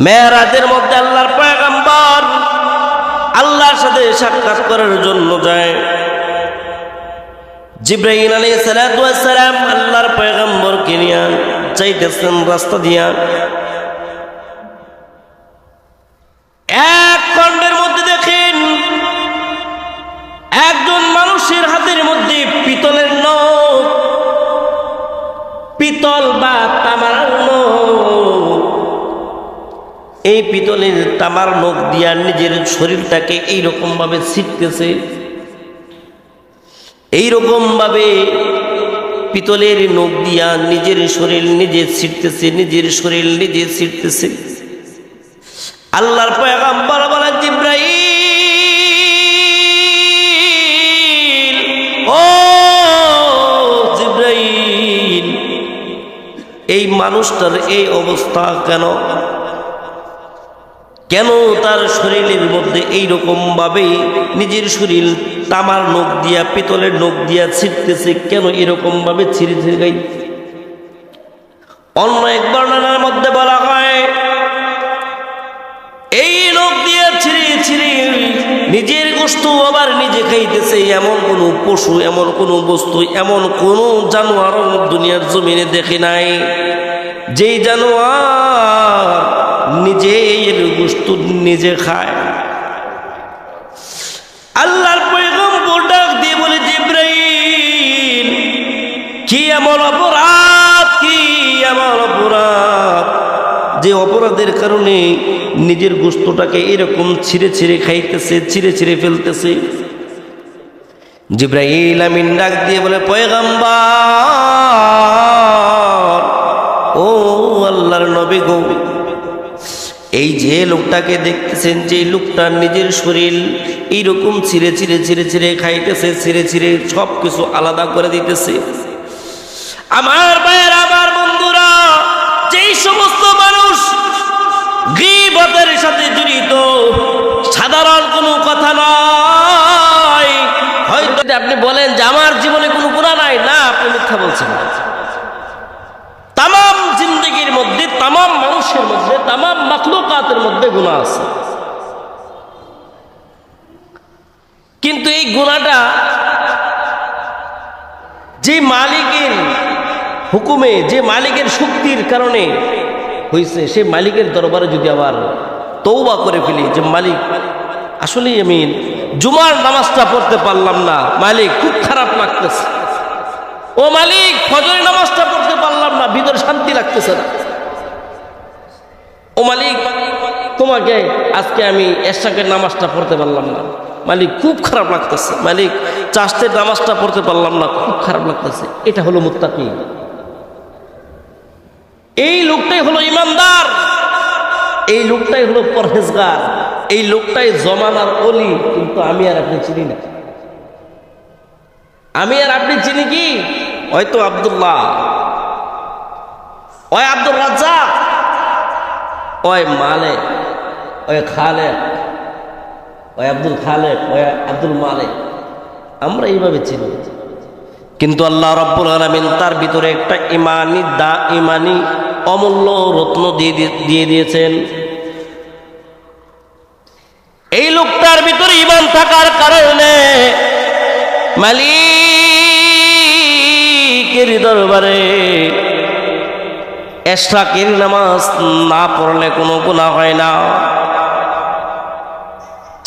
মেরাজের মধ্যে আল্লাহর পয়গম্বর আল্লাহর সাথে সাক্ষাৎ করার জন্য যায়। জিবরাইল আলাইহিস সালাতু ওয়াস সালাম আল্লাহর পয়গম্বরকে নিয়ে যাইতেছেন রাস্তা দিয়া। এক খণ্ডের মধ্যে দেখেন একজন মানুষের হাতের মধ্যে পিতলের নখ, পিতল বা তামার নখ, এই পিতলের তামার নখ দিয়া নিজের শরীরটাকে এইরকম ভাবে ছিটতেছে, এইরকম ভাবে পিতলের নখ দিয়া নিজের শরীর নিজে ছিটতেছে, নিজের শরীর নিজে ছিটতেছে। আল্লাহর পয়গম্বর বলেন, জিবরাইল, ও জিবরাইল, এই মানুষটার এই অবস্থা কেন? কেন তার শরীরের মধ্যে এইরকম ভাবে নিজের শরীর তামার নখ দিয়া পিতলের নখ দিয়া ছিটতেছে? কেন এরকম ভাবে ছিঁড়ে ছিঁড়ে গাই? অন্য এক বর্ণনার মধ্যে বলা হয়, এই নখ দিয়া ছিঁড়ে ছিঁড়ে নিজের গোশত আবার নিজে খাইতেছে। এমন কোনো পশু, এমন কোনো বস্তু, এমন কোনো জানোয়ার দুনিয়ার জমিনে দেখে নাই যেই জানোয়ার নিজে এর গোশত নিজে খায়। আল্লাহর পয়গম্বর ডাক দিয়ে বলে, জিবরাইল, কি এমন অপরাধ, কি এমন অপরাধ যে অপরাধের কারণে নিজের গোশতটাকে এরকম ছিঁড়ে ছিঁড়ে খাইতেছে, ছিঁড়ে ছিঁড়ে ফেলতেছে? জিবরাইল আমিন ডাক দিয়ে বলে, পয়গম্বর, ও আল্লাহর নবী গো, এই যে লোকটাকে দেখতেছেন, যে লোকটা নিজের শরীর এইরকম ছিঁড়ে ছিঁড়ে ছিঁড়ে ছিঁড়ে খাইতেছে, ছিঁড়ে ছিঁড়ে সব কিছু আলাদা করে দিতেছে। আমার ভাইয়ের, আমার বন্ধুরা, যেই সমস্ত মানুষ গীবতের সাথে জড়িত, সাধারণ কোনো কথা নয়। হয়তো আপনি বলেন যে আমার জীবনে কোনো গুনাহ নাই, না, আপনি মিথ্যা বলছেন। তামাম জিন্দেগির মধ্যে, তামাম মানুষের মধ্যে, তামাম মাখলুকাতের মধ্যে গুনাহ আছে, কিন্তু এই গুনাহটা যে মালিকের হুকুমে, যে মালিকের শক্তির কারণে হয়েছে, সে মালিকের দরবারে যদি আবার তওবা করে ফেলি যে মালিক, আসলে আমি জুমার নামাজটা পড়তে পারলাম না, মালিক খুব খারাপ লাগতেছে। ও মালিক, ফজরের নামাজটা পড়তে পারলাম না, ভিতরে শান্তি লাগতেছে না। ও মালিক, তোমাকে আজকে আমি এশাকের নামাজটা পড়তে পারলাম না, মালিক খুব খারাপ লাগতেছে। মালিক, চাষের নামাজটা পড়তে পারলাম না, খুব খারাপ লাগতেছে। এটা হলো মুত্তাকি, এই লোকটাই হলো ইমানদার, এই লোকটাই হলো পরহেজগার, এই লোকটাই জমানার ওলি। কিন্তু আমি আর আপনি চিনি না। আমি আর আপনি চিনি কি? হয়তো আব্দুল্লাহ, ওই আব্দুর রাজ্জাক, ওই মালিক, ওই খালেক, ওই আব্দুল খালেক, ওই আব্দুল মালিক, আমরা এইভাবে চিনি। কিন্তু আল্লাহ রাব্বুল আলামিন তার ভিতরে একটা ইমানি অমূল্য রত্ন দিয়ে দিয়েছেন। এই লোকটার ভিতরে ঈমান থাকার কারণে মালিকের দরবারে এশরাকের নামাজ না পড়লে কোনো গুনাহ হয় না,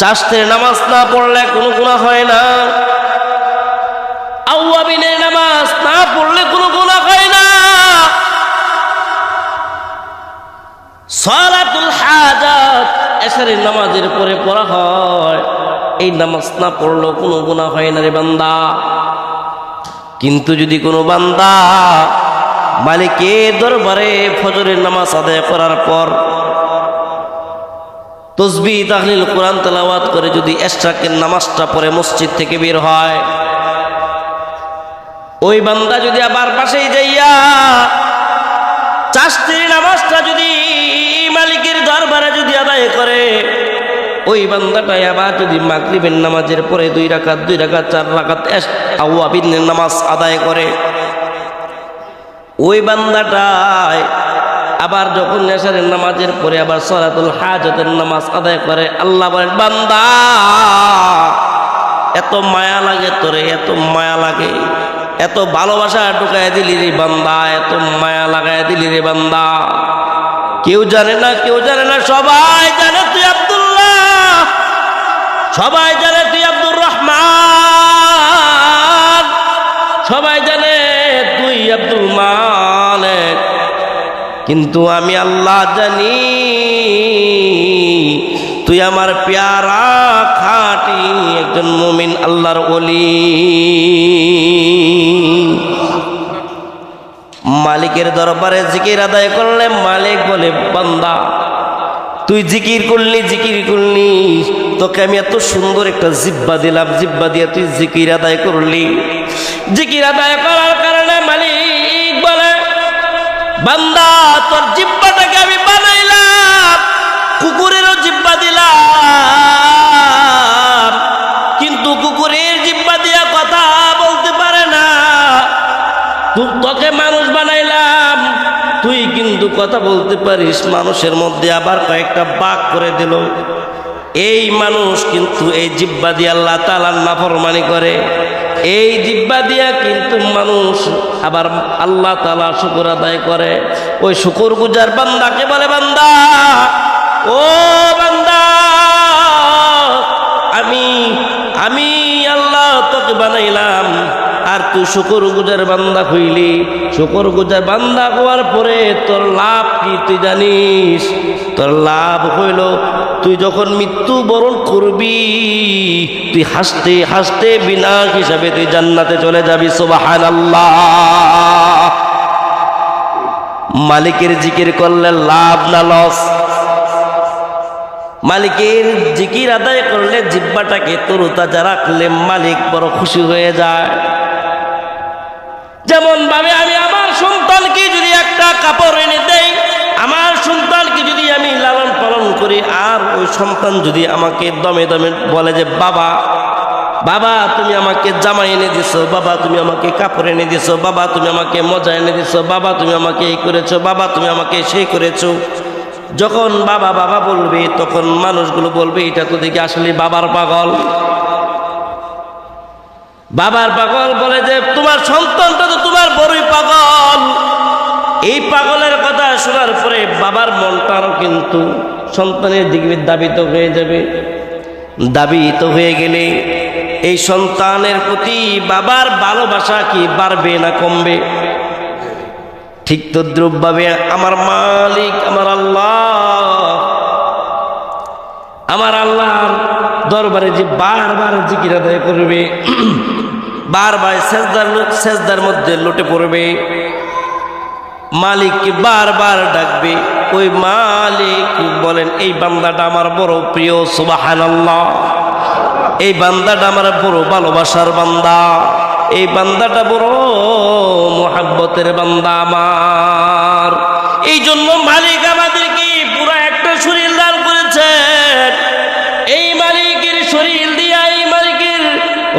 চাষের নামাজ না পড়লে কোনো গুনাহ হয় না, আওয়াবিনের নামাজ না পড়লে কোনো গুনাহ হয় না, সালাতুল হাজাত এশারের নামাজের পরে পড়া হয়, এই নামাজ না পড়লেও কোনো গুনাহ হয় না রে বান্দা। কিন্তু যদি কোনো বান্দা মালিকের দরবারে ফজরের নামাজ আদায় করার পর তাসবিহ তাহলিল কোরআন তেলাওয়াত করে যদি এশরাকের নামাজটা পড়ে মসজিদ থেকে বের হয়, ওই বান্দা যদি আবার বাসায় যাইয়া চাষের নামাজটা যদি মালিকের দরবারে যদি আদায় করে, ওই বান্দাটা আবার যদি মাগরিবের নামাজের পরে 2 রাকাত 4 রাকাত আওয়াবিনের নামাজ আদায় করে, ওই বান্দাটায় আবার যখন এশারের নামাজের পরে আবার সালাতুল হাজতের নামাজ আদায় করে, আল্লাহ বলেন বান্দা এত মায়া লাগে তোরে, এত মায়া লাগে, এত ভালোবাসা ঢুকায় দিলি রে বান্দা, এত মায়া লাগায় দিলি রে বান্দা। কেউ জানে না, কেউ জানে না, সবাই জানে তুই আব্দুল্লাহ, সবাই জানে তুই আব্দুর রহমান, সবাই জানে তুই আব্দুল মালিক, কিন্তু আমি আল্লাহ জানি তুই আমার প্যারা খাঁটি একজন মুমিন আল্লাহর ওলি। মালিকের দরবারে জিকির আদায় করলে মালিক বলে বান্দা তুই জিকির করলি, তোকে আমি এত সুন্দর একটা জিব্বা দিলাম, জিব্বা দিয়ে তুই জিকির আদায় করলি, জিকির আদায় করার কারণে মালিক বলে বান্দা তোর জিব্বাটাকে আমি বানাইলাম, কুকুরেরও জিব্বা দিলাম, কিন্তু কুকুরের জিব্বা দিয়া কথা বলতে পারে না, তোকে মানুষ বানাইলাম, তুই কিন্তু কথা বলতে পারিস। মানুষের মধ্যে আবার কয়েকটা বাক করে দিল, এই মানুষ কিন্তু এই জিব্বা দিয়ে আল্লাহ তাআলার নাফরমানি করে, এই জিব্বা দিয়া কিন্তু মানুষ আবার আল্লাহ তাআলা শুকর আদায় করে। ওই শুকর গুজার বান্দাকে বলে বান্দা ও বান্দা আমি আল্লাহ তোকে বানাইলাম, আর তুই শুকর গুজার বান্দা হইলি, শুকর গুজার বান্দা হওয়ার পরে তোর লাভ কি তুই জানিস? তোর লাভ হইল তুই যখন মৃত্যু বরণ করবি তুই হাসতে হাসতে বিনা হিসাবে তুই জান্নাতে চলে যাবি। সুবহানাল্লাহ। মালিকের জিকির করলে লাভ না লস? মালিকের জিকির আদায় করলে জিহ্বাটাকে তরুতাজা রাখলে মালিক বড় খুশি হয়ে যায়। যেমন ভাবে আমি আমার সন্তানকে যদি একটা কাপড় এনে দেই, আমার সন্তানকে যদি আমি লালন পালন করি, আর ওই সন্তান যদি আমাকে দমে দমে বলে যে বাবা বাবা তুমি আমাকে জামা এনে দিছো, বাবা তুমি আমাকে কাপড় এনে দিছো, বাবা তুমি আমাকে মজা এনে দিছো, বাবা তুমি আমাকে এই করেছো, বাবা তুমি আমাকে সেই করেছো, যখন বাবা বাবা বলবে তখন মানুষগুলো বলবে এটা তো দেখি আসলে বাবার পাগল। বাবার পাগল বলে যে তোমার সন্তানটা তো তোমার বড়ই পাগল। এই পাগলের কথা শোনার পরে বাবার মনটারও কিন্তু সন্তানের দিকে দাবিত হয়ে যাবে। দাবিত হয়ে গেলে এই সন্তানের প্রতি বাবার ভালোবাসা কি বাড়বে না কমবে? ঠিক তদ্রূপভাবে আমার মালিক আমার আল্লাহর দরবারে যে বারবার জিকির আদায় করবে, বারবার সেজদার মধ্যে লুটে পড়বে, মালিককে বারবার ডাকবে, ওই মালিক বলেন এই বান্দাটা আমার বড় প্রিয়। সুবহানাল্লাহ। এই বান্দাটা আমার বড় ভালোবাসার বান্দা, এই বান্দাটা বড় মুহাব্বতের বান্দা আমার। এই জন্য মালিক আমাদেরকে পুরো একটা শরীর দান করেছেন। এই মালিকের শরীর দিয়া, এই মালিকের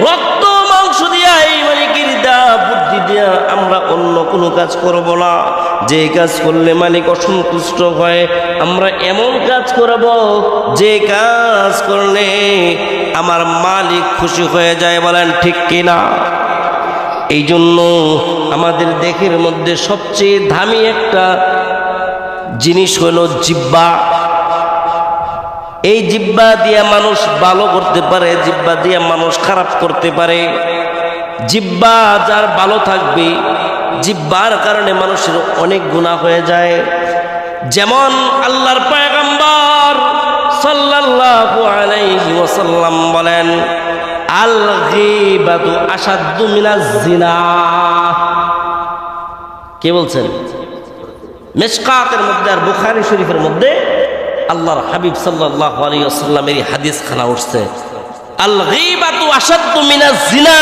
রক্ত মাংস দিয়া, এই মালিকের বুদ্ধি দিয়া আমরা অন্য কোনো কাজ করব না। যে কাজ করলে মালিক অসন্তুষ্ট হয় আমরা এমন কাজ করব যে কাজ করলে আমার মালিক খুশি হয়ে যায়। বলেন ঠিক কিনা? এই জন্য আমাদের দেহের মধ্যে সবচেয়ে দামি একটা জিনিস হলো জিহ্বা। এই জিহ্বা দিয়ে মানুষ ভালো করতে পারে, জিহ্বা দিয়ে মানুষ খারাপ করতে পারে। জিহ্বা যার ভালো থাকবে, জিহ্বার কারণে মানুষের অনেক গুনাহ হয়ে যায়। যেমন আল্লাহর পয়গম্বর সাল্লাল্লাহু আলাইহি ওয়াসাল্লাম বলেন আল গীবাতু আশাদ্দু মিনাজ জিনা। কে বলছেন? মিশকাতের মধ্যে আর বুখারী শরীফের মধ্যে আল্লাহর হাবিব সাল্লাল্লাহু আলাইহি ওয়াসাল্লামের হাদিস খানা উঠছে, আল গীবাতু আশাদ্দু মিনাজ জিনা।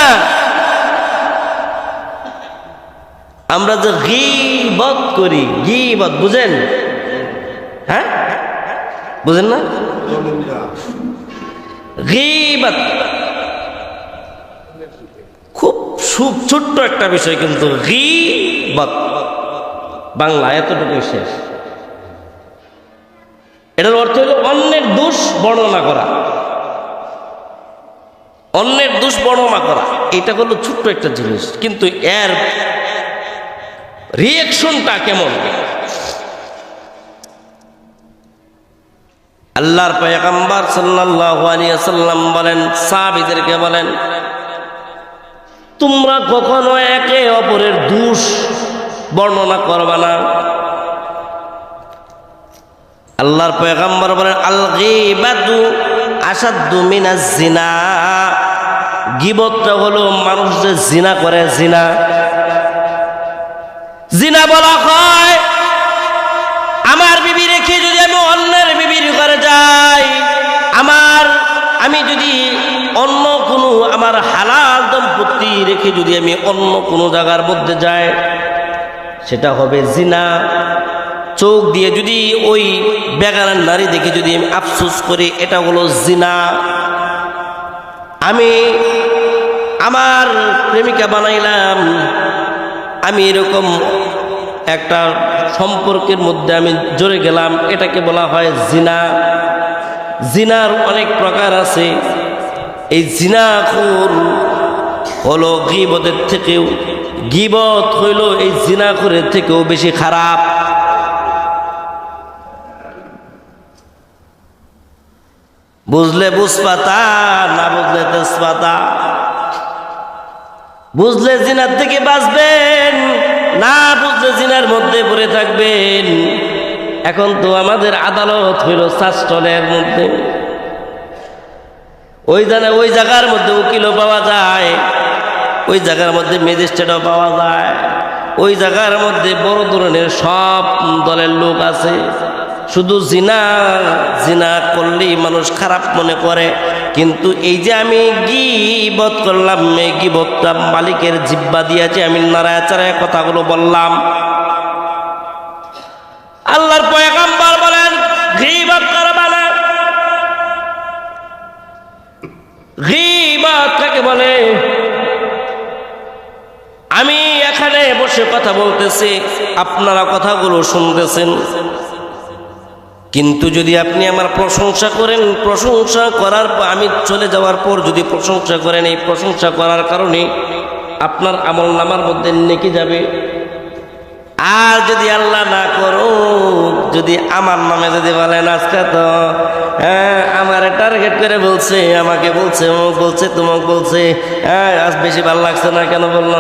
আমরা যে গীবত করি, গীবত বুঝেন? হ্যাঁ বুঝেন না? গীবত খুব ছোট্ট একটা বিষয়, কিন্তু গীবত বাংলা এতটুকু শেষ। এটার অর্থ হলো অন্যের দোষ বর্ণনা করা, অন্যের দোষ বর্ণনা করা। এটা হলো ছোট্ট একটা জিনিস, কিন্তু এর রিঅ্যাকশনটা কেমন। আল্লাহর পয়গম্বর সাল্লাল্লাহু আলাইহি ওয়াসাল্লাম বলেন, সাহাবীদেরকে বলেন, তোমরা কখনো একে অপরের দোষ বর্ণনা করবা না। আল্লাহর পয়গম্বর বলেন, আল গীবাতু আশাদ্দু মিনাজ জিনা। গীবতটা হলো মানুষ যে জিনা করে, জিনা জিনা বলা হয় আমার বিবি রেখে যদি আমি অন্যের বিবির ঘরে যাই, আমি যদি অন্য কোনো আমার হালাল দম্পতি রেখে যদি আমি অন্য কোনো জায়গার মধ্যে যাই, সেটা হবে জিনা। চোখ দিয়ে যদি ওই বেগানার নারী দেখে যদি আমি আফসোস করি, এটা হলো জিনা। আমি আমার প্রেমিকা বানাইলাম, আমি এরকম একটা সম্পর্কের মধ্যে আমি জড়ে গেলাম, এটাকে বলা হয় জিনা। জিনার অনেক প্রকার আছে। এই জিনাখোর হলো গীবতের থেকেও, গীবত হইল এই জিনাখোরের থেকেও বেশি খারাপ। বুঝলে বুঝপাতা, না বুঝলে তেজপাতা। বুঝলে জিনার থেকে বাঁচবেন, না বুঝলে জিনার মধ্যে পড়ে থাকবেন। এখন তো আমাদের আদালত হইল শাস্ত্রের মধ্যে, ওই জায়গার মধ্যে উকিলও পাওয়া যায়, ওই জায়গার মধ্যে ম্যাজিস্ট্রেটও পাওয়া যায়, ওই জায়গার মধ্যে বড় ধরনের সব দলের লোক আছে। শুধু জিনা করলেই মানুষ খারাপ মনে করে, কিন্তু এই যে আমি গীবত করলাম, এই গীবতটা মালিকের জিহ্বা দিয়েছে, আমি নাড়ায় চাড়ায় কথাগুলো বললাম। আল্লাহর পয়গম্বর বলেন, গীবত করবা না। গীবত কাকে বলে? আমি এখানে বসে কথা বলতেছি, আপনারা কথাগুলো শুনতেছেন, কিন্তু যদি আপনি আমার প্রশংসা করেন, প্রশংসা করার পর আমি চলে যাওয়ার পর যদি প্রশংসা করেন, এই প্রশংসা করার কারণে আপনার আমলনামার মধ্যে নেকি যাবে। আর যদি আল্লাহ না করো, যদি আমার নামে যদি বলেন আজকে তো আমার টার্গেট করে বলছে, আমাকে বলছে, অমুক বলছে, তুমুক বলছে, আজ বেশি ভালো লাগছে না কেন বললো,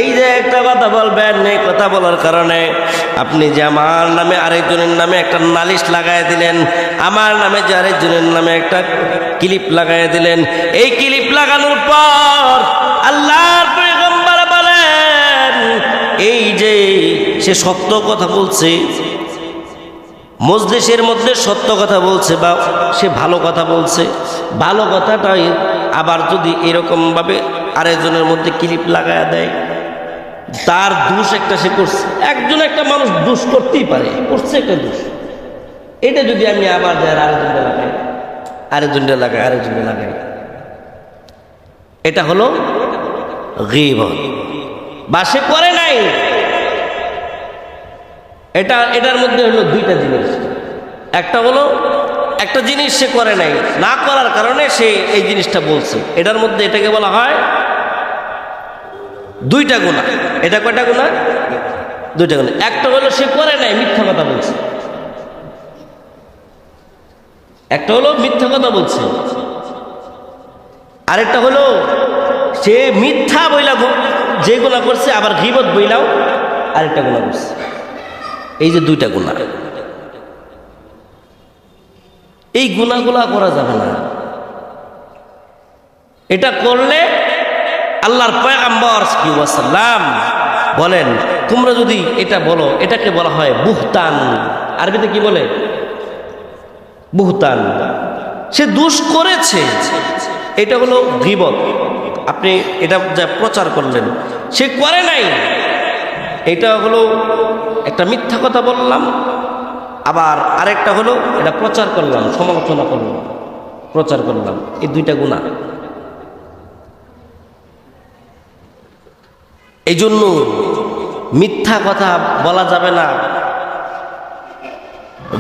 এই যে একটা কথা বলবেন, এই কথা বলার কারণে আপনি যে আমার নামে আরেকজনের নামে একটা নালিশ লাগাই দিলেন, আমার নামে যে আরেকজনের নামে একটা ক্লিপ লাগাই দিলেন, এই ক্লিপ লাগানোর পর আল্লাহর পয়গম্বর বলেন, এই যে সে সত্য কথা বলছে, মজলিসের মধ্যে সত্য কথা বলছে বা সে ভালো কথা বলছে, ভালো কথাটাই আবার যদি এরকমভাবে আরেকজনের মধ্যে ক্লিপ লাগায় দেয়, তার দোষ একটা সে করছে। একটা মানুষ দোষ করতেই পারে, করছে একটা দোষ, এটা যদি আমি আবার যাই আরেকজনটা লাগাই, এটা হলো গীবত। বা সে করে নাই, এটার মধ্যে হলো দুইটা জিনিস। একটা হলো একটা জিনিস সে করে নাই, না করার কারণে সে এই জিনিসটা বলছে, এটার মধ্যে এটাকে বলা হয় দুইটা গুনাহ। এটা কয়টা গুনাহ? দুইটা গুনাহ। একটা হলো সে করে নাই, মিথ্যা কথা বলছে। একটা হলো মিথ্যা কথা বলছে, আরেকটা হলো সে মিথ্যা বইলা যে গুনাহ করছে, আবার গীবত বইলাও আরেকটা গুনাহ করছে। এই যে দুইটা গুনাহ, এই গুনাহগুলা করা যাবে না। এটা করলে আল্লাহর পয়গম্বর সাল্লাল্লাহু আলাইহি ওয়াসাল্লাম বলেন, তোমরা যদি এটা বলো, এটাকে বলা হয় বুহতান। আরবিতে কি বলে? বুহতান। সে দোষ করেছে, এটা হলো গীবত। আপনি এটা যা প্রচার করলেন, সে করে নাই, এটা হলো একটা মিথ্যা কথা বললাম, আবার আরেকটা হলো এটা প্রচার করলাম, সমালোচনা করলাম, প্রচার করলাম, এই দুইটা গুনাহ। এই জন্য মিথ্যা কথা বলা যাবে না,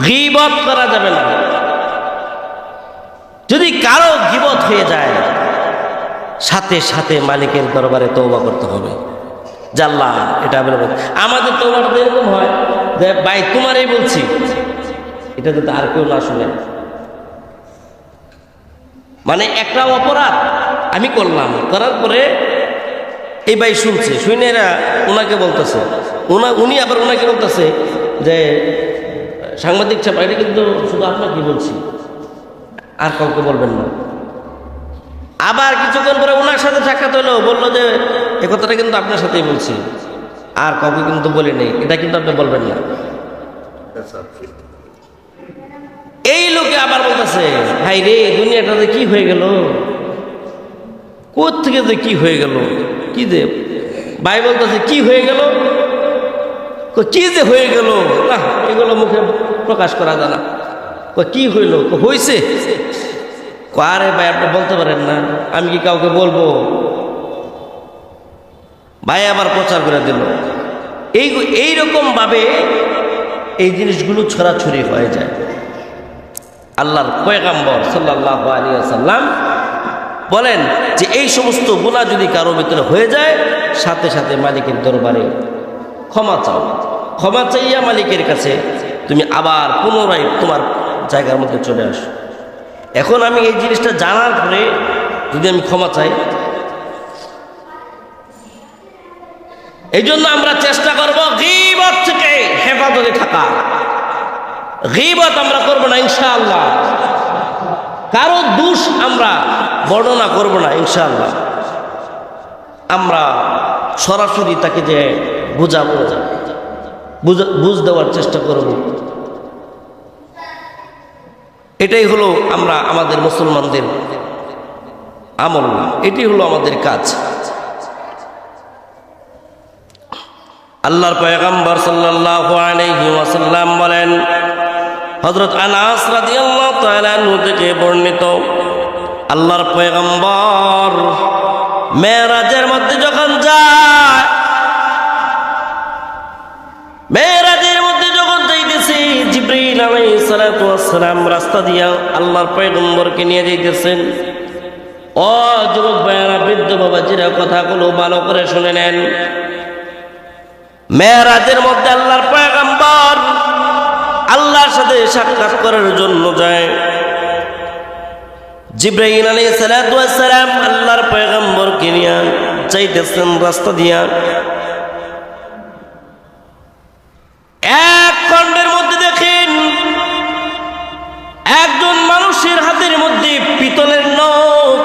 গীবত করা যাবে না। যদি কারো গীবত হয়ে যায় সাথে সাথে মালিকের দরবারে তওবা করতে হবে। জাল্লা এটা আমাদের তওবাটা এরকম হয় যে ভাই তোমারই বলছি, এটা যদি আর কেউ না শুনে, মানে একটা অপরাধ আমি করলাম, করার পরে এই ভাই শুনছে, শুনে এরা ওনাকে বলতেছে, উনি আবার ওনাকে বলতেছে যে সাংবাদিক সাহেব এটা কিন্তু শুধু আপনাকে বলছি, আর কাউকে বলবেন না। আবার কিছুক্ষণ পরে ওনার সাথে সাক্ষাৎ হলো, বললো যে এ কথাটা কিন্তু আপনার সাথেই বলছি, আর কাউকে কিন্তু বলি নেই, এটা কিন্তু আপনি বলবেন না। এই লোকে আবার বলতেছে ভাই রে দুনিয়াটাতে কি হয়ে গেল, কোত্থেকে যে কি হয়ে গেল, কি যে ভাই বলতেছে কি হয়ে গেল, কি যে হয়ে গেল না এগুলো মুখে প্রকাশ করা যায় না। কি হইল, হয়েছে, আরে ভাই আপনি বলতে পারেন না, আমি কি কাউকে বলবো? ভাই আবার প্রচার করে দিল। এইরকম ভাবে এই জিনিসগুলো ছড়াছড়ি হয়ে যায়। আল্লাহর পয়গম্বর সাল্লাল্লাহু আলাইহি ওয়াসাল্লাম বলেন যে এই সমস্ত গুনাহ যদি কারো ভিতরে হয়ে যায় সাথে সাথে মালিকের দরবারে ক্ষমা চাও, ক্ষমা চাইয়া মালিকের কাছে তুমি আবার পুনরায় তোমার জায়গার মধ্যে চলে আসো। এখন আমি এই জিনিসটা জানার পরে যদি আমি ক্ষমা চাই, এই জন্য আমরা চেষ্টা করব গীবত থেকে হেফাজতে থাকা। গীবত আমরা করব না ইনশাআল্লাহ, কারো দোষ আমরা বর্ণনা করব না ইনশাআল্লাহ। আমরা সরাসরি তাকে যে বুঝাবো, বুঝ দেওয়ার চেষ্টা করব। এটাই হলো আমরা আমাদের মুসলমানদের আমল, এটাই হলো আমাদের কাজ। আল্লাহর পয়গম্বর সাল্লাল্লাহু আলাইহি ওয়াসাল্লাম বলেন, হযরত আনাস রাদিয়াল্লাহু তাআলা আনহু থেকে বর্ণিত, আল্লাহর পয়গম্বর মেরাজের মধ্যে যখন যায়, মেরাজের মধ্যে যখন যাইতেছে, জিবরাইল আলাইহিস সালাতু ওয়াস সালাম রাস্তা দিয়া আল্লাহর পয়গম্বরকে নিয়ে যাইতেছেন। ও যুবক ভাইয়েরা, বৃদ্ধ বাবাজিরা, কথাগুলো ভালো করে শুনে নেন। মেরাজের মধ্যে আল্লাহর পয়গম্বর আল্লাহর সাথে সাক্ষাৎ করার জন্য যায়। জিবরাইল আলাইহিস সালাতু ওয়াস সালাম আল্লাহর পয়গম্বরকে নিয়ে যাইতেছেন রাস্তা দিয়া। এক খণ্ডের মধ্যে দেখেন একজন মানুষের হাতের মধ্যে পিতলের নখ,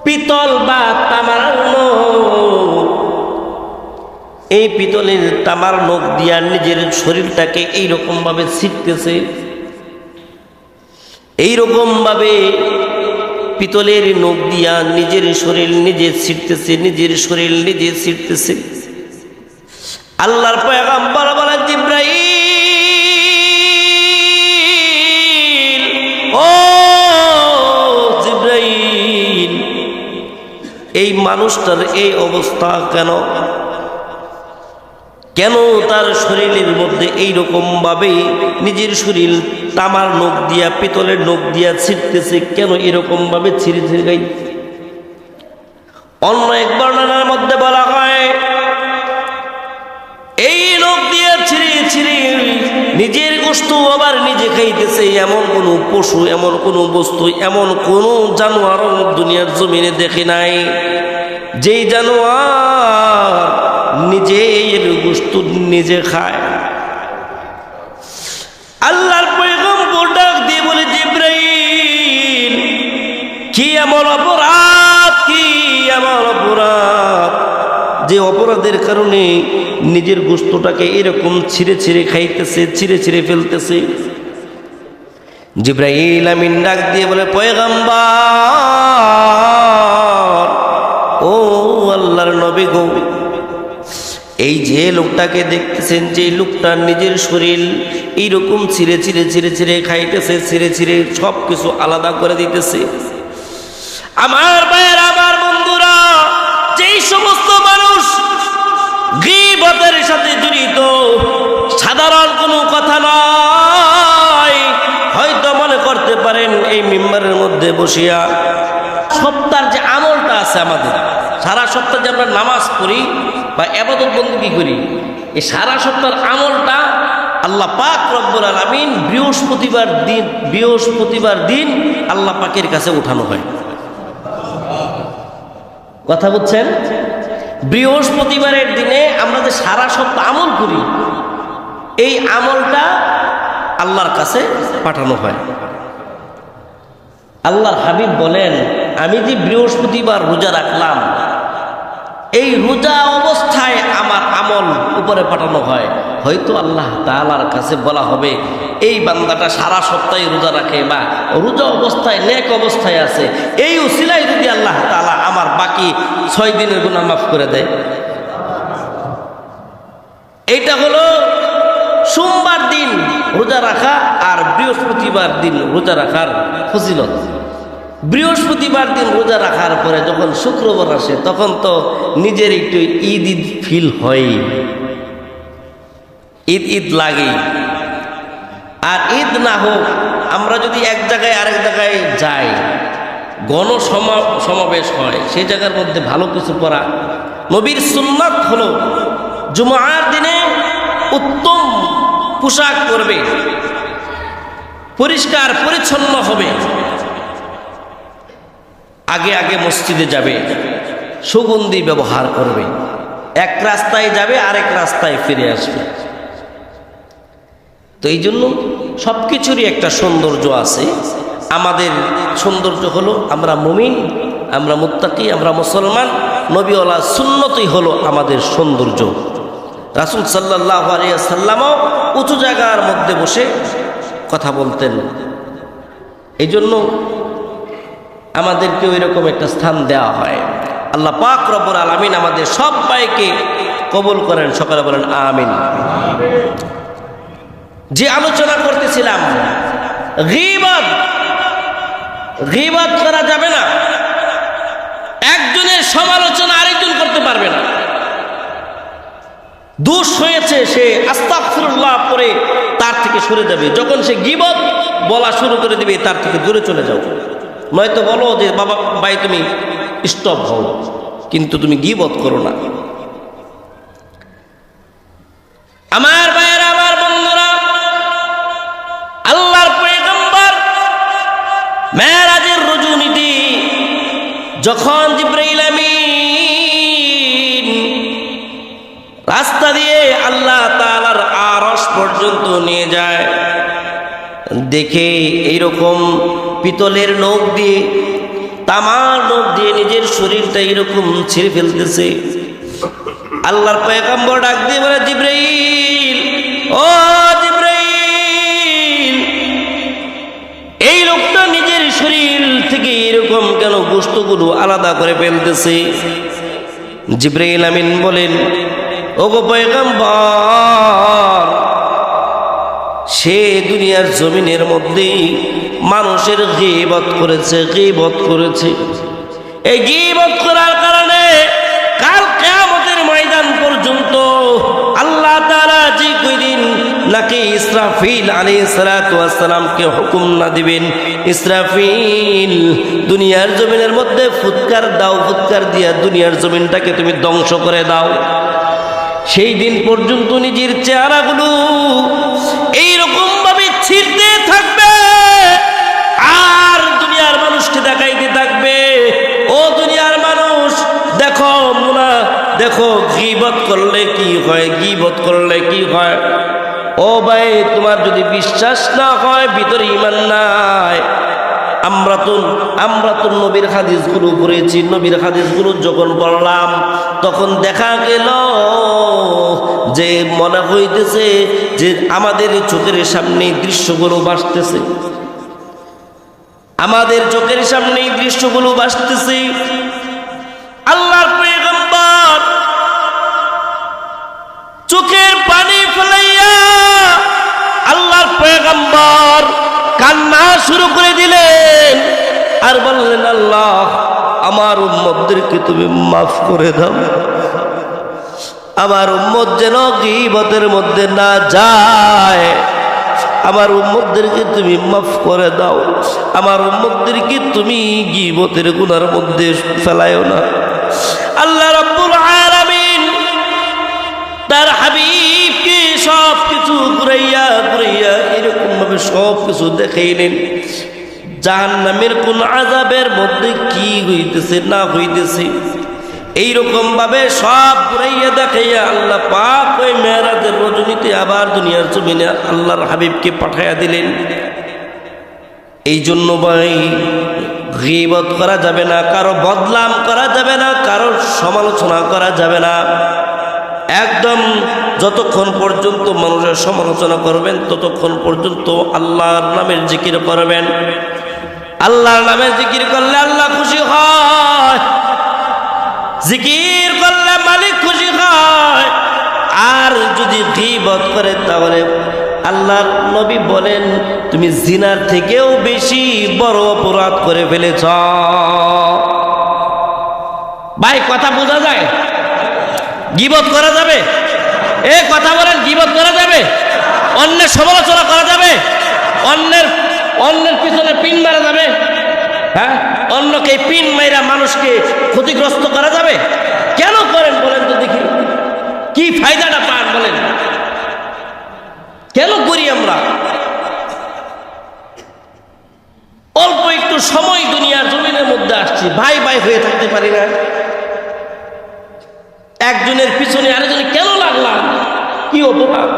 পিতল বা তামার নখ, এই পিতলের তামার নখ দিয়া নিজের শরীরটাকে এইরকম ভাবে ছিটতেছে, এইরকম ভাবে পিতলের নখ দিয়া নিজের শরীর নিজে ছিটতেছে, নিজের শরীর নিজে ছিটতেছে। আল্লাহর পয়গম্বর বলেন, জিবরাইল, ও জিবরাইল, এই মানুষটার এই অবস্থা কেন? কেন তার শরীরের মধ্যে এইরকম ভাবে নিজের শরীর তামার নখ দিয়া পিতলের নখ দিয়া ছিটতেছে? কেন এরকম ভাবে ছিঁড়ে ছিঁড়ে গাই? অন্য এক বর্ণনার মধ্যে বলা হয়, এই নখ দিয়া ছিঁড়ে ছিঁড়ে নিজের গোশত আবার নিজে খাইতেছে এমন কোন পশু, এমন কোন বস্তু, এমন কোন জানোয়ার দুনিয়ার জমিনে দেখে নাই যেই জানোয়ার নিজের গোশত নিজে খায়। আল্লাহর পয়গম্বর ডাক দিয়ে বলে, জিবরাইল, কি এমন অপরাধ, কি এমন অপরাধ যে অপরাধের কারণে নিজের গোশতটাকে এরকম ছিঁড়ে ছিঁড়ে খাইতেছে, ছিঁড়ে ছিঁড়ে ফেলতেছে? জিবরাইল আমিন ডাক দিয়ে বলে, পয়গম্বর, ও আল্লাহর নবী গো, এই যে লোকটাকে দেখতেছেন, যে লোকটা নিজের শরীর এইরকম ছিঁড়ে ছিঁড়ে ছিঁড়ে ছিঁড়ে খাইতেছে, ছিঁড়ে ছিঁড়ে সব কিছু আলাদা করে দিতেছে। আমার ভাইয়ের, আমার বন্ধুরা, যেই সমস্ত মানুষ গীবতের সাথে জড়িত, সাধারণ কোনো কথা নয়। হয়তো মনে করতে পারেন এই মিম্বারের মধ্যে বসিয়া সপ্তাহের যে আমলটা আছে আমাদের, সারা সপ্তাহ যে আমরা নামাজ পড়ি বা ইবাদত বন্দেগী করি, এই সারা সপ্তাহের আমলটা আল্লাহ পাক রব্বুল আলামিন বৃহস্পতিবার দিন আল্লাহ পাকের কাছে উঠানো হয়। কথা বুঝছেন? বৃহস্পতিবারের দিনে আমরা যে সারা সপ্তাহ আমল করি, এই আমলটা আল্লাহর কাছে পাঠানো হয়। আল্লাহর হাবিব বলেন, আমি যে বৃহস্পতিবার রোজা রাখলাম, এই রোজা অবস্থায় আমার আমল উপরে পাঠানো হয়। হয়তো আল্লাহ তাআলার কাছে বলা হবে, এই বান্দাটা সারা সপ্তাহে রোজা রাখে বা রোজা অবস্থায় নেক অবস্থায় আছে, এই উসিলায় যদি আল্লাহ তাআলা আমার বাকি 6 দিনের গুনাহ মাফ করে দেয়। এইটা হলো সোমবার দিন রোজা রাখা আর বৃহস্পতিবার দিন রোজা রাখার ফজিলত। বৃহস্পতিবার দিন রোজা রাখার পরে যখন শুক্রবার আসে, তখন তো নিজের একটু ঈদ ঈদ ফিল হয়, ঈদ ঈদ লাগে। আর ঈদ না হোক, আমরা যদি এক জায়গায় আরেক জায়গায় যাই, সমাবেশ হয়, সেই জায়গার মধ্যে ভালো কিছু পড়া। নবীর সুন্নাত হলো জুমার দিনে উত্তম পোশাক পরবে, পরিষ্কার পরিচ্ছন্ন হবে, আগে আগে মসজিদে যাবে, সুগন্ধি ব্যবহার করবে, এক রাস্তায় যাবে আরেক রাস্তায় ফিরে আসবে। তো এই জন্য সব কিছুরই একটা সৌন্দর্য আছে। আমাদের সৌন্দর্য হলো আমরা মুমিন, আমরা মুত্তাকি, আমরা মুসলমান। নবীওয়ালা সুন্নতই হলো আমাদের সৌন্দর্য। রাসূল সাল্লাল্লাহু আলাইহি ওয়াসাল্লামও উঁচু জায়গার মধ্যে বসে কথা বলতেন। এই জন্য আমাদেরকে এরকম একটা স্থান দেওয়া হয়। আল্লাহ পাক রব্বুল আলামিন আমাদের সবাইকে কবুল করেন, সকলে বলেন আমিন। যে আলোচনা করতেছিলাম, গীবত করা যাবে না। একজনের সমালোচনা আরেকজন করতে পারবে না। দোষ হয়েছে, সে আস্তাগফিরুল্লাহ পরে তার থেকে সরে যাবে। যখন সে গীবত বলা শুরু করে দিবে, তার থেকে দূরে চলে যাও। নয়তো বলো যে বাবা ভাই তুমি স্টপ হও, কিন্তু তুমি গীবত করো না। আমার ভাইয়েরা, আমার বন্ধুরা, আল্লাহর পয়গম্বর মেরাজের রজনীতে যখন জিবরাইল আমিন রাস্তা দিয়ে আল্লাহ তাআলার আরশ পর্যন্ত নিয়ে যায়, দেখে এইরকম পিতলের নখ দিয়ে, তামার নখ দিয়ে নিজের শরীরটা এরকম ছিঁড়ে ফেলতেছে। আল্লাহর পয়গম্বর ডাক দিয়ে বলে, জিবরাইল, ও জিবরাইল, এই লোকটা নিজের শরীর থেকে এরকম কেন গোশতগুলো আলাদা করে ফেলতেছে? জিবরাইল আমিন বলেন, ওগো পয়গম্বর, সে দুনিয়ার জমিনের মধ্যে মানুষের গীবত করেছে। এই গীবত করার কারণে কাল কিয়ামতের ময়দান পর্যন্ত আল্লাহ তাআলা যে কয়দিন নাকি ইসরাফিল আলাইহিস সালাতু ওয়াস সালামকে হুকুম না দিবেন, ইসরাফিল দুনিয়ার জমিনের মধ্যে ফুৎকার দাও, ফুৎকার দিয়া দুনিয়ার জমিনটাকে তুমি ধ্বংস করে দাও, সেই দিন পর্যন্ত নিজের চেহারাগুলো এইরকম ভাবে ছিঁড়তে থাকবে আর দুনিয়ার মানুষকে দেখাইতে থাকবে, ও দুনিয়ার মানুষ দেখো, দেখো গীবত করলে কি হয়, গীবত করলে কি হয়। ও ভাই, তোমার যদি বিশ্বাস না হয়, ভিতরে ঈমান নাই, আমরা তো নবীর হাদিসগুলো পড়েছি। নবীর হাদিসগুলো যখন পড়লাম, তখন দেখা গেল যে মনে হইতেছে যে আমাদের চোখের সামনে দৃশ্যগুলো ভাসতেছে, আমাদের চোখের সামনে দৃশ্যগুলো ভাসতেছে। আল্লাহর পয়গম্বর চোখের পানি ফেলাইয়া আল্লাহর পয়গম্বর কান্না শুরু করে দিলেন আর বললেন, আল্লাহ, আমার উম্মতদেরকে তুমি মাফ করে দাও, আমার উম্মত যেন গীবতের মধ্যে না যায়। আমার উম্মতদেরকে তুমি মাফ করে দাও। আমার উম্মতদেরকে তুমি গীবতের গুনার মধ্যে ফেলায়ও না। আল্লাহ রাব্বুল আলামিন তার হাবিবকে সব কিছু ঘুরাইয়া ঘুরাইয়া এরকম ভাবে সব কিছু দেখাইলেন, জাহান্নামের কোন আযাবের মধ্যে কি হইতেছে না হইতেছে এইরকম ভাবে সব ঘুরাইয়া দেখাইয়া আল্লাহ পাক ওই মেরাজের রজনীতে আবার দুনিয়ার জমিনে আল্লাহর হাবিবকে পাঠাইয়া দিলেন। এই জন্য ভাই গীবত করা যাবে না, কারো বদনাম করা যাবে না, কারো সমালোচনা করা যাবে না। একদম যতক্ষণ পর্যন্ত মানুষের সমালোচনা করবেন ততক্ষণ পর্যন্ত আল্লাহর নামের জিকির করবেন। আল্লাহর নামের জিকির করলে আল্লাহ খুশি হয়, জিকির করলে মালিক খুশি হয়। আর যদি গীবত করে তাহলে আল্লাহর নবী বলেন তুমি জিনার থেকেও বেশি বড় অপরাধ করে ফেলেছ। ভাই কথা বোঝা যায়? গীবত করা যাবে? এ কথা বলেন, গীবত করা যাবে? অন্যের সমালোচনা করা যাবে? অন্যের পিছনে পিন মারা যাবে? হ্যাঁ, অন্যকে পিন মাইরা মানুষকে ক্ষতিগ্রস্ত করা যাবে? কেন করেন বলেন তো দেখি, কি ফায়দাটা পান বলেন? কেন করি আমরা? অল্প একটু সময় দুনিয়ার জমিনের মধ্যে আসছি, ভাই ভাই হয়ে থাকতে পারি না? একজনের পিছনে আরেকজনে কেন লাগলাম? কি অপরাধ?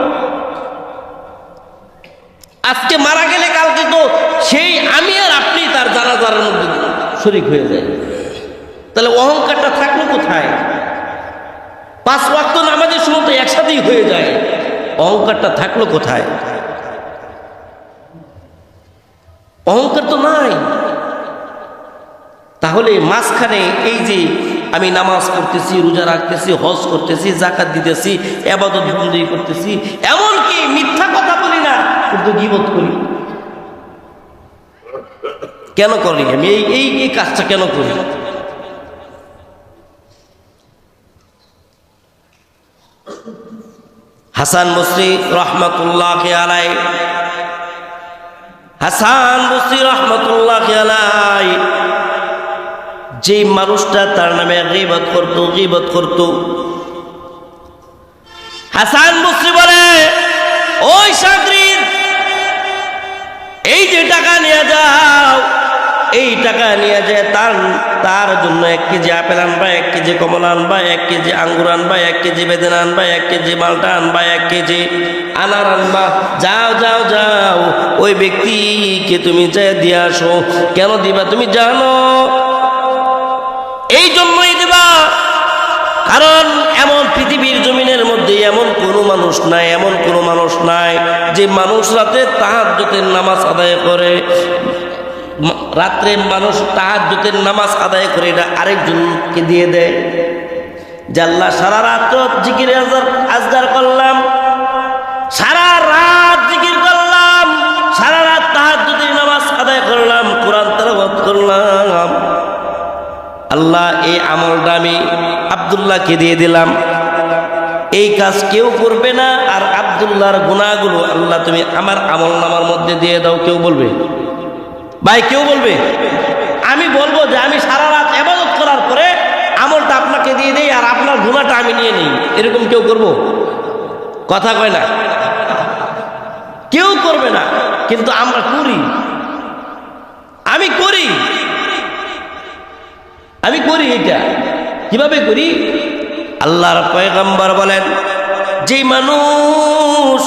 আজকে মারা গেলে কালকে তো সেই আমি আর আপনি তার জানাজার মধ্যে শরীক হয়ে যায়। তাহলে অহংকারটা থাকলো কোথায়? 5 ওয়াক্ত নামাজের সময় তো একসাথেই হয়ে যায়, অহংকারটা থাকলো কোথায়? অহংকার তো নাই। তাহলে মাঝখানে এই যে আমি নামাজ পড়তেছি, রোজা রাখতেছি, হজ করতেছি, জাকাত দিতেছি, ইবাদত বন্দেগী করতেছি, এমনকি মিথ্যা কথা বলি না, কিন্তু গীবত করি। কেন করি আমি এই কাজটা কেন করি? হাসান বসরি রহমাতুল্লাহি আলাইহি, হাসান বসরি রহমাতুল্লাহি আলাইহি যে মানুষটা তার নামে গীবত করত, হাসান বসরি বলে ওই শাগরিদ এই যে টাকা নিয়ে যাও, এই টাকা নিয়ে যায় তার জন্য 1 কেজি আপেল আনবা, 1 কেজি কমলা আনবা, 1 কেজি আঙ্গুর আনবা, 1 কেজি বেদানা আনবা, 1 কেজি মালটা আনবা, 1 কেজি আনার আনবা। যাও যাও যাও, ওই ব্যক্তিকে তুমি যাই দিয়ে আসো। কেন দিবা তুমি জানো? এই জন্যই দিবা কারণ এমন পৃথিবীর জমিনের মধ্যে এমন কোনো মানুষ নাই যে মানুষ রাতে তাহাজ্জুদের নামাজ আদায় করে, রাত্রে মানুষ তাহাজ্জুদের নামাজ আদায় করে এটা আরেকজনকে দিয়ে দেয়। যে আল্লাহ সারা রাত জিকির আজগার করলাম, সারা রাত জিকির করলাম, সারা রাত তাহাজ্জুদের নামাজ আদায় করলাম, কোরআন তেলাওয়াত করলাম, আল্লাহ এই আমলটা আমি আব্দুল্লাহকে দিয়ে দিলাম। এই কাজ কেউ করবে না, আর আব্দুল্লাহর গুনাহগুলো আল্লাহ তুমি আমার আমল নামার মধ্যে দিয়ে দাও। কেউ বলবে? ভাই কেউ বলবে? আমি বলবো যে আমি সারা রাত ইবাদত করার পরে আমলটা আপনাকে দিয়ে দেই আর আপনার গুনাহটা আমি নিয়ে নিই। এরকম কেউ করবো? কথা কয় না, কেউ করবে না, কিন্তু আমরা করি। আমি করি এটা কিভাবে করি? আল্লাহর পয়গম্বর বলেন যে মানুষ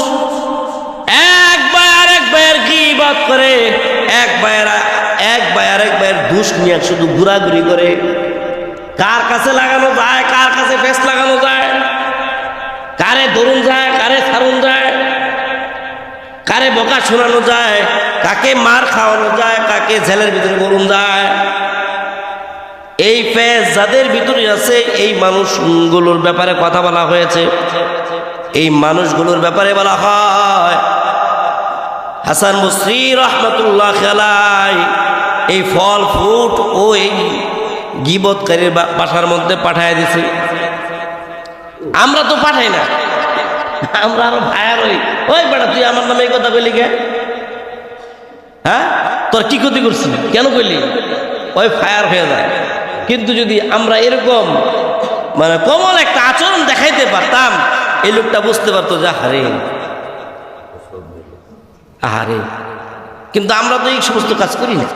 এক ভাইয়ের গীবত করে, এক ভাইয়ের দুষ নিয়ে শুধু ঘোরাঘুরি করে, কার কাছে লাগানো যায়, কার কাছে ফেস লাগানো যায়, কারে ধরুন যায়, কারে ছাড়ুন যায়, কারে বকা শোনানো যায়, কাকে মার খাওয়ানো যায়, কাকে জেলের ভিতরে বলুন যায়, এই ফেজ যাদের ভিতরে আছে এই মানুষগুলোর ব্যাপারে কথা বলা হয়েছে। এই মানুষগুলোর ব্যাপারে বলা হয় হাসান বসরি রাহমাতুল্লাহি আলাইহি এই ফল ফ্রুট ও এই গীবতকারীর বাসার মধ্যে পাঠায় দিছে। আমরা তো পাঠাই না, আমরা আরো ভায়ার হই। ওই বেটা তুই আমার নামে এই কথা কইলি কে? হ্যাঁ, তোর কি ক্ষতি করছি, কেন কইলি? ওই ফায়ার হয়ে যায়। কিন্তু যদি আমরা এরকম মানে কোমল একটা আচরণ দেখাইতে পারতাম, এই লোকটা বুঝতে পারতো যে আহারে আহারে। কিন্তু আমরা তো এই সমস্ত কাজ করি না।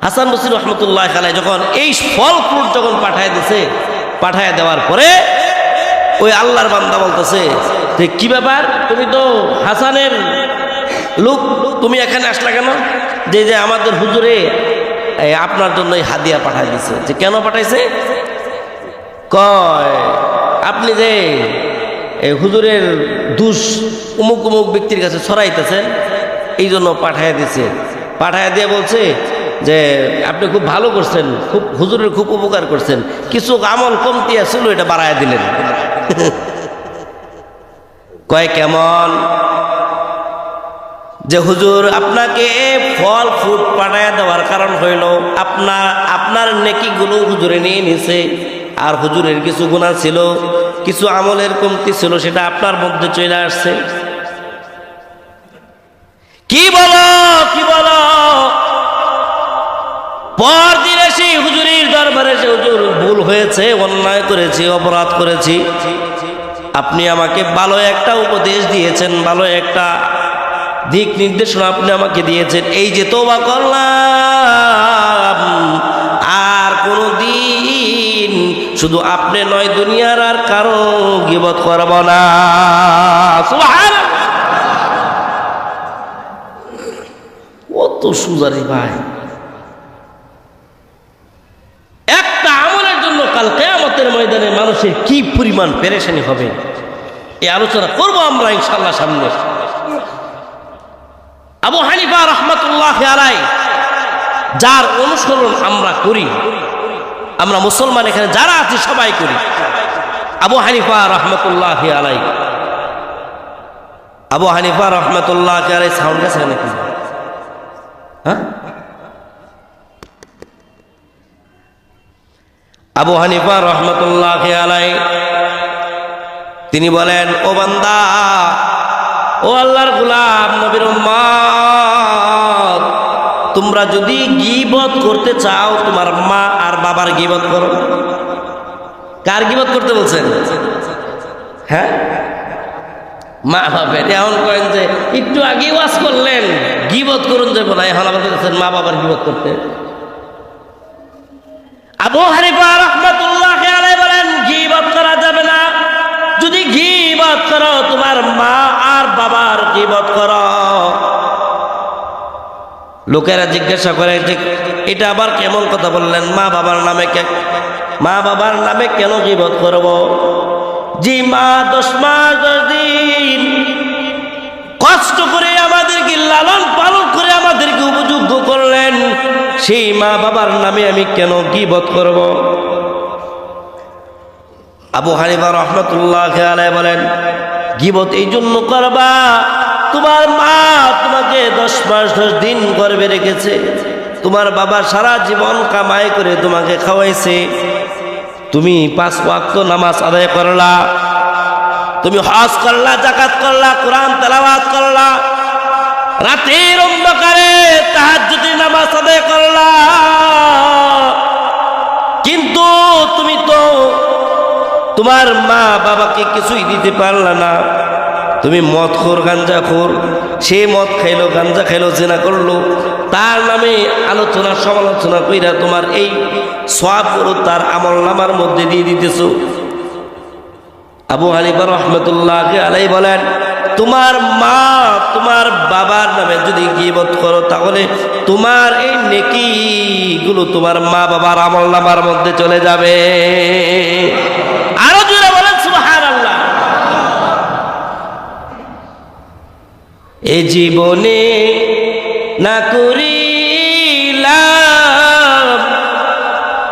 হাসান বসরি রহমতুল্লাহ আলাইহি যখন এই ফল ফ্রুট যখন পাঠায় দিছে, পাঠায় দেওয়ার পরে ওই আল্লাহর বান্দা বলতেছে যে কি ব্যাপার, তুমি তো হাসানের লোক, তুমি এখানে আসলা কেন? যে যে আমাদের হুজুরে আপনার জন্য এই হাদিয়া পাঠায় দিছে। যে কেন পাঠাইছে? কয় আপনি যে হুজুরের দুষ অমুক অমুক ব্যক্তির কাছে ছড়াইতেছেন, এই জন্য পাঠায় দিছে। পাঠায় দিয়ে বলছে যে আপনি খুব ভালো করছেন, খুব হুজুরের খুব উপকার করছেন, কিছু আমল কমতি ছিল এটা বাড়ায় দিলেন। কয় কেমন? যে হুজুর আপনাকে ফল ফ্রুট পাঠায় দেওয়ার কারণ হইল আপনার নেকিগুলো হুজুরে নিয়ে নিছে, আর হুজুরের কিছু গুনাহ ছিল, কিছু আমলের কমতি ছিল, সেটা আপনার মধ্যে চলে আসছে। কি বলো কি বলো? পরদিন এসে হুজুরের দরবারে এসে, হুজুর ভুল হয়েছে, অন্যায় করেছি, অপরাধ করেছি, আপনি আমাকে ভালো একটা উপদেশ দিয়েছেন, ভালো একটা দিক নির্দেশনা আপনি আমাকে দিয়েছেন, এই যে তওবা করলাম, আর কোনদিন শুধু আপনি নয় দুনিয়ার আর কারো গীবত করব না। সুবহানাল্লাহ। কত সুজারি ভাই, একটা আমলের জন্য কাল কিয়ামতের ময়দানে মানুষের কি পরিমাণ পেরেশানি হবে, এই আলোচনা করব আমরা ইনশাআল্লাহ সামনে। আবু হানিফা রাহমাতুল্লাহি আলাইহি যার অনুসরণ আমরা করি, আমরা মুসলমান এখানে যারা আছি সবাই করি। আবু হানিফা রাহমাতুল্লাহি আলাইহি, আবু হানিফা রাহমাতুল্লাহি আলাইহি সাউন্ড গেছে নাকি? হ্যাঁ, আবু হানিফা রাহমাতুল্লাহি আলাইহি তিনি বলেন, ও বান্দা, ও আল্লাহর গোলাম, নবীর উম্মত, তোমরা যদি গীবত করতে চাও, তোমার মা আর বাবার গীবত করো। কার গীবত করতে বলছেন? হ্যাঁ, মা বাবার। এখন করেন যে একটু আগে ওয়াজ করলেন গীবত করুন যাবো না, এখন আমাদের মা বাবার গীবত করতে। আবু হানিফা রাহমাতুল্লাহি আলাইহি বলেন গীবত করা যাবে না। যদি গীবত করো, তোমার মা আর বাবার গীবত করো। লোকেরা জিজ্ঞাসা করে যে এটা আবার কেমন কথা বললেন, মা বাবার নামে কেন গীবত করব? যে মা 10 মাস 10 দিন কষ্ট করে আমাদেরকে লালন পালন করে আমাদেরকে উপযুক্ত করলেন, সেই মা বাবার নামে আমি কেন গীবত করব? আবু হানিফা রাহমাতুল্লাহি আলাইহি বলেন গীবত এই জন্য করবা, তোমার মা তোমাকে 10 মাস 10 দিন গর্ভে রেখেছে, তোমার বাবা সারা জীবন কামাই করে তোমাকে খাওয়াইছে, তুমি 5 ওয়াক্ত নামাজ আদায় করলা, তুমি হজ করলা, যাকাত করলা, কোরআন তেলাওয়াত করলা, রাতের অন্ধকারে তাহাজ্জুদের নামাজ আদায় করলা, কিন্তু তুমি তো তোমার মা বাবাকে কিছুই দিতে পারলা না। তুমি মদখোর, গাঞ্জাখোর, সে মদ খাইলো, গাঞ্জা খাইলো, জিনা করলো, তার নামে আলোচনা সমালোচনা কইরা তোমার এই সওয়াবগুলো তার আমলনামার মধ্যে দিয়ে দিতেছো। আবু হানিফা রাহমাতুল্লাহি আলাইহি বলেন তোমার মা তোমার বাবার নামে যদি গীবত করো, তাহলে তোমার এই নেকিগুলো তোমার মা বাবার আমলনামার মধ্যে চলে যাবে। আরো জোরে বলেন সুবহানাল্লাহ। এ জীবনে না করিলাম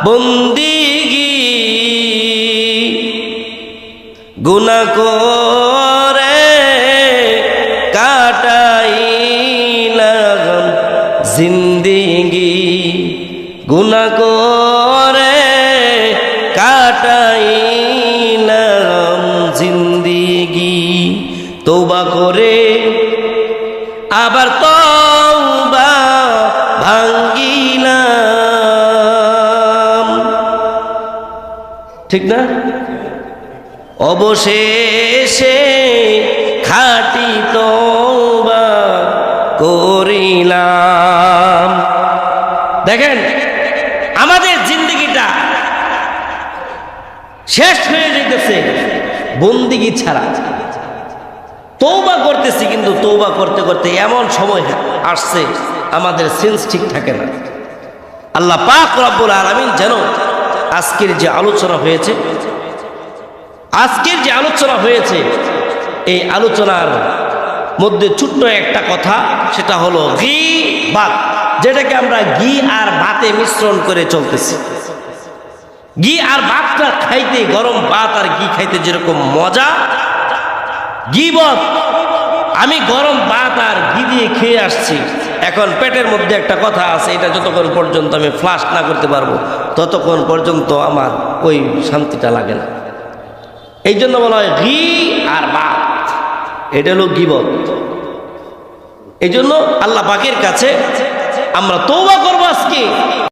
বন্দিগি, গুনাহ করে কাটাইলাম জিন্দেগি, গুনাহ করে কাটাইলাম জিন্দিগি, তওবা করে আবার তওবা ভাঙ্গিলাম। ঠিক না? অবশেষে খাঁটি তওবা করিলাম। দেখেন আমাদের জিন্দেগিটা শেষ হয়ে যেতেছে বন্দিগি ছাড়া। তওবা করতেছি, কিন্তু তওবা করতে করতে এমন সময় আসছে আমাদের সেন্স ঠিক থাকে না। আল্লাহ পাক রব্বুল আলামিন যেন আজকের যে আলোচনা হয়েছে এই আলোচনার মধ্যে ছোট্ট একটা কথা, সেটা হলো গীবাত, যেটাকে আমরা ঘি আর ভাতে মিশ্রণ করে চলতেছি। ঘি আর ভাতটা খাইতে, গরম ভাত আর ঘি খাইতে যেরকম মজা, গীবত আমি গরম ভাত আর ঘি দিয়ে খেয়ে আসছি, এখন পেটের মধ্যে একটা কথা আছে, এটা যতক্ষণ পর্যন্ত আমি ফ্লাশ না করতে পারবো ততক্ষণ পর্যন্ত আমার ওই শান্তিটা লাগে না। এই জন্য বলা হয় ঘি আর ভাত, এটা হলো গীবত। এই জন্য আল্লাহ পাকের কাছে আমরা তওবা করবো আজকে।